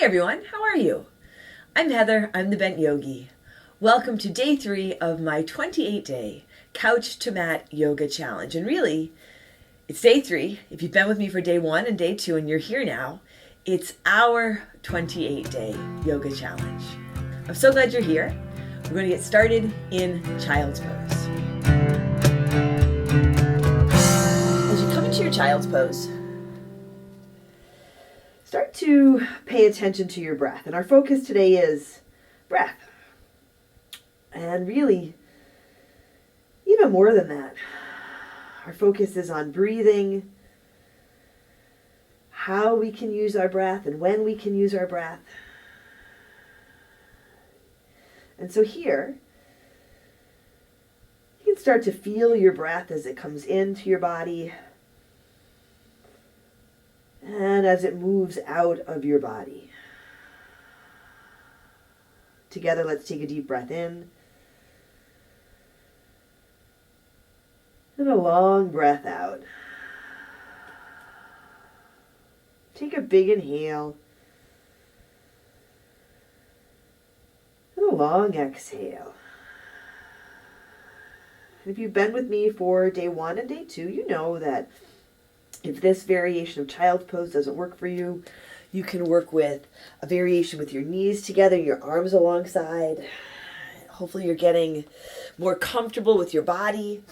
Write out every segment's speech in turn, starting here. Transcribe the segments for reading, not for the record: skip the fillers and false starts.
everyone, how are you? I'm Heather, I'm the Bent Yogi. Welcome to day 3 of my 28-day Couch to Mat Yoga Challenge. And really, it's day 3. If you've been with me for day 1 and day 2 and you're here now, it's our 28-day yoga challenge. I'm so glad you're here. We're going to get started in Child's Pose. As you come into your Child's Pose, start to pay attention to your breath. And our focus today is breath. And really, even more than that, our focus is on breathing, how we can use our breath and when we can use our breath. And so here, you can start to feel your breath as it comes into your body and as it moves out of your body. Together, let's take a deep breath in. And a long breath out. Take a big inhale. And a long exhale. And if you've been with me for day 1 and day 2, you know that if this variation of child's pose doesn't work for you, you can work with a variation with your knees together, your arms alongside. Hopefully you're getting more comfortable with your body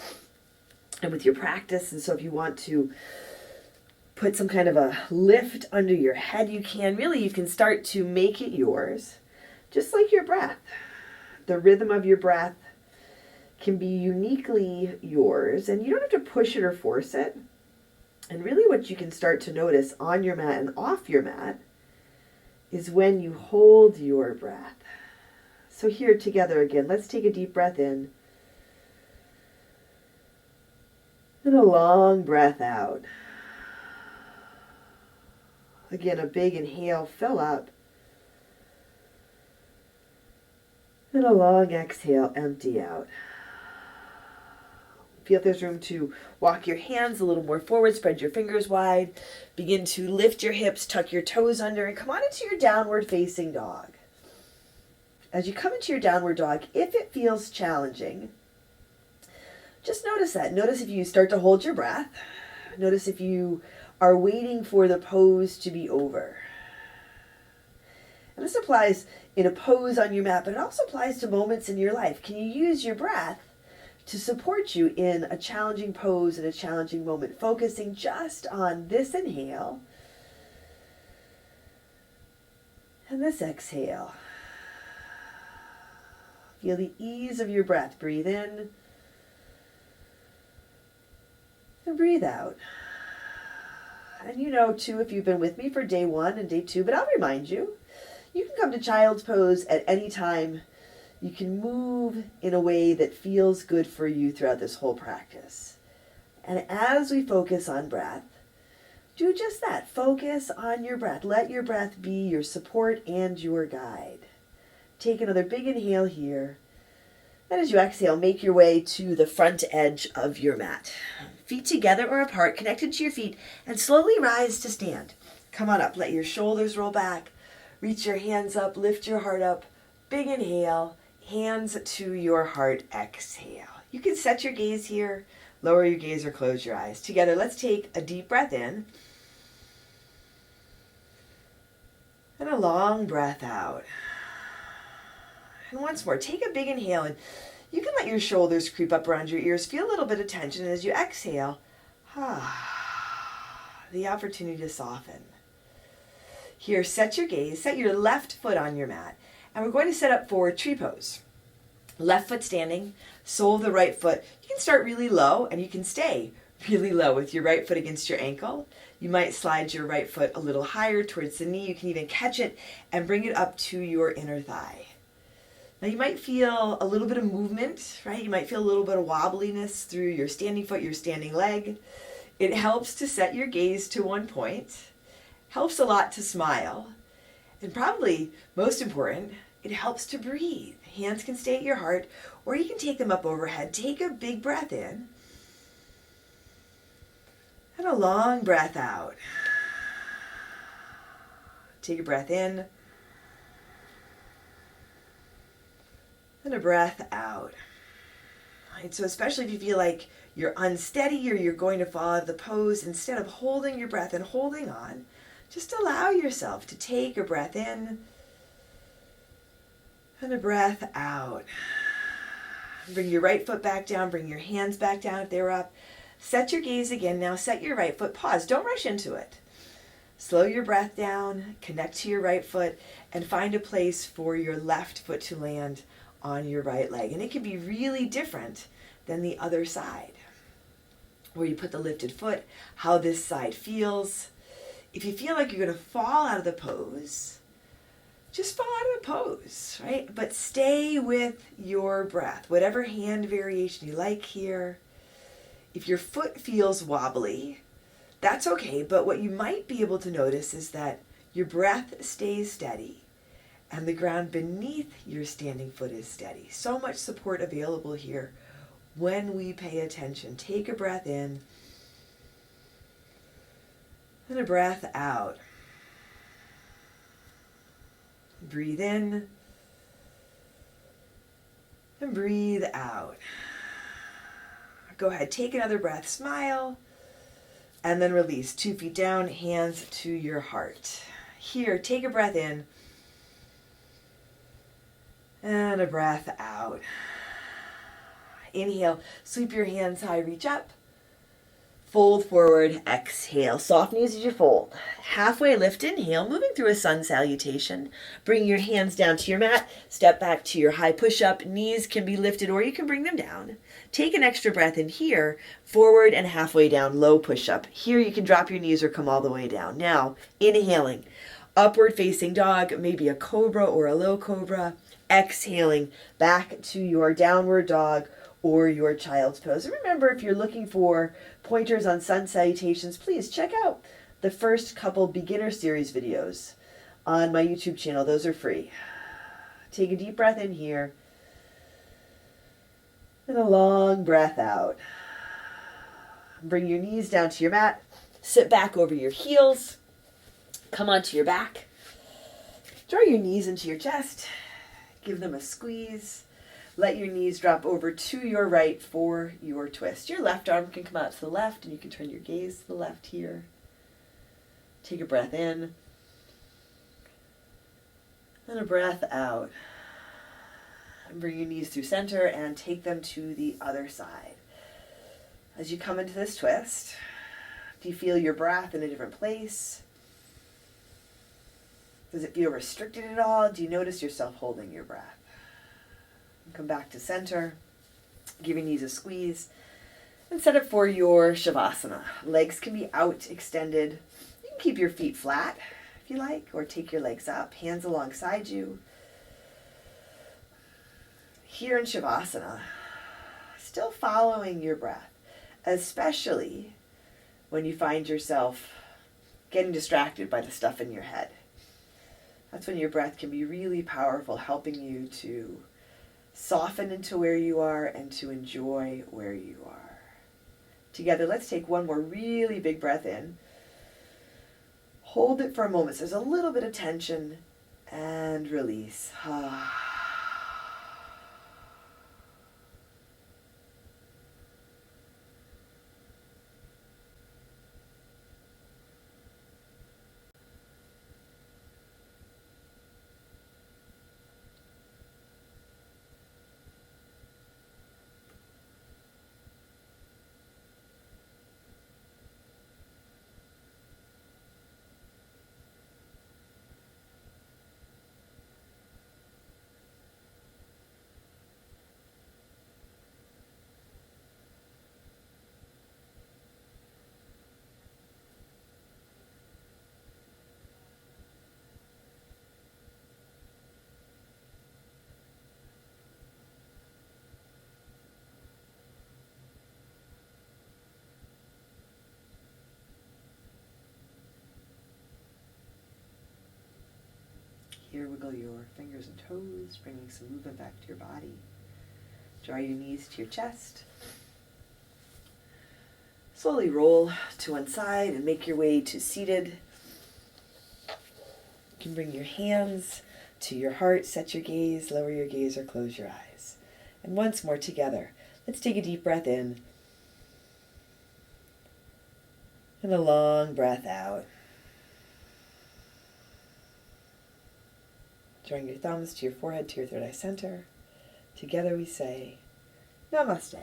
and with your practice. And so if you want to put some kind of a lift under your head, you can. Really, you can start to make it yours, just like your breath. The rhythm of your breath can be uniquely yours, and you don't have to push it or force it. And really what you can start to notice on your mat and off your mat is when you hold your breath. So here together again, let's take a deep breath in. And a long breath out. Again, a big inhale, fill up. And a long exhale, empty out. Feel if there's room to walk your hands a little more forward, spread your fingers wide, begin to lift your hips, tuck your toes under, and come on into your downward facing dog. As you come into your downward dog, if it feels challenging, just notice that. Notice if you start to hold your breath. Notice if you are waiting for the pose to be over. And this applies in a pose on your mat, but it also applies to moments in your life. Can you use your breath to support you in a challenging pose and a challenging moment, focusing just on this inhale and this exhale. Feel the ease of your breath. Breathe in and breathe out. And you know too, if you've been with me for day 1 and day 2, but I'll remind you, you can come to child's pose at any time. You can move in a way that feels good for you throughout this whole practice. And as we focus on breath, do just that. Focus on your breath. Let your breath be your support and your guide. Take another big inhale here. And as you exhale, make your way to the front edge of your mat. Feet together or apart, connected to your feet, and slowly rise to stand. Come on up. Let your shoulders roll back. Reach your hands up. Lift your heart up. Big inhale. Hands to your heart, exhale. You can set your gaze here, lower your gaze or close your eyes. Together, let's take a deep breath in and a long breath out. And once more, take a big inhale and you can let your shoulders creep up around your ears. Feel a little bit of tension as you exhale. The opportunity to soften. Here, set your gaze, set your left foot on your mat. And we're going to set up for tree pose. Left foot standing, sole of the right foot. You can start really low and you can stay really low with your right foot against your ankle. You might slide your right foot a little higher towards the knee. You can even catch it and bring it up to your inner thigh. Now you might feel a little bit of movement, right? You might feel a little bit of wobbliness through your standing foot, your standing leg. It helps to set your gaze to one point. Helps a lot to smile. And probably most important, it helps to breathe. Hands can stay at your heart, or you can take them up overhead. Take a big breath in and a long breath out. Take a breath in And a breath out. Right, so especially if you feel like you're unsteady or you're going to fall out of the pose, instead of holding your breath and holding on, just allow yourself to take a breath in and a breath out. Bring your right foot back down, bring your hands back down if they were up. Set your gaze again. Now set your right foot. Pause. Don't rush into it. Slow your breath down, connect to your right foot, and find a place for your left foot to land on your right leg. And it can be really different than the other side. Where you put the lifted foot, how this side feels. If you feel like you're going to fall out of the pose, just fall out of the pose, right? But stay with your breath, whatever hand variation you like here. If your foot feels wobbly, that's okay, but what you might be able to notice is that your breath stays steady and the ground beneath your standing foot is steady. So much support available here when we pay attention. Take a breath in and a breath out. Breathe in and breathe out. Go ahead, take another breath, smile, and then release. 2 feet down, hands to your heart. Here, take a breath in and a breath out. Inhale, sweep your hands high, reach up. Fold forward, exhale. Soft knees as you fold. Halfway lift, inhale, moving through a sun salutation. Bring your hands down to your mat. Step back to your high push-up. Knees can be lifted or you can bring them down. Take an extra breath in here. Forward and halfway down, low push-up. Here you can drop your knees or come all the way down. Now, inhaling, upward facing dog, maybe a cobra or a low cobra. Exhaling, back to your downward dog or your child's pose. And remember, if you're looking for pointers on sun salutations, please check out the first couple beginner series videos on my YouTube channel. Those are free. Take a deep breath in here and a long breath out. Bring your knees down to your mat. Sit back over your heels. Come onto your back. Draw your knees into your chest. Give them a squeeze. Let your knees drop over to your right for your twist. Your left arm can come out to the left and you can turn your gaze to the left here. Take a breath in and a breath out. And bring your knees through center and take them to the other side. As you come into this twist, do you feel your breath in a different place? Does it feel restricted at all? Do you notice yourself holding your breath? Come back to center, give your knees a squeeze, and set up for your Shavasana. Legs can be out, extended. You can keep your feet flat if you like, or take your legs up, hands alongside you. Here in Shavasana, still following your breath, especially when you find yourself getting distracted by the stuff in your head. That's when your breath can be really powerful, helping you to soften into where you are and to enjoy where you are. Together, let's take one more really big breath in. Hold it for a moment. So there's a little bit of tension and release. Here, wiggle your fingers and toes, bringing some movement back to your body. Draw your knees to your chest. Slowly roll to one side and make your way to seated. You can bring your hands to your heart, set your gaze, lower your gaze, or close your eyes. And once more together, let's take a deep breath in and a long breath out. Drawing your thumbs to your forehead, to your third eye center. Together we say, Namaste.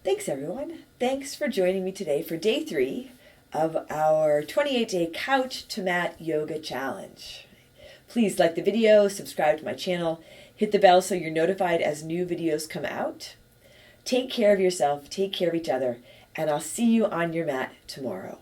Thanks, everyone. Thanks for joining me today for day 3 of our 28-day Couch to Mat Yoga Challenge. Please like the video, subscribe to my channel, hit the bell so you're notified as new videos come out. Take care of yourself, take care of each other, and I'll see you on your mat tomorrow.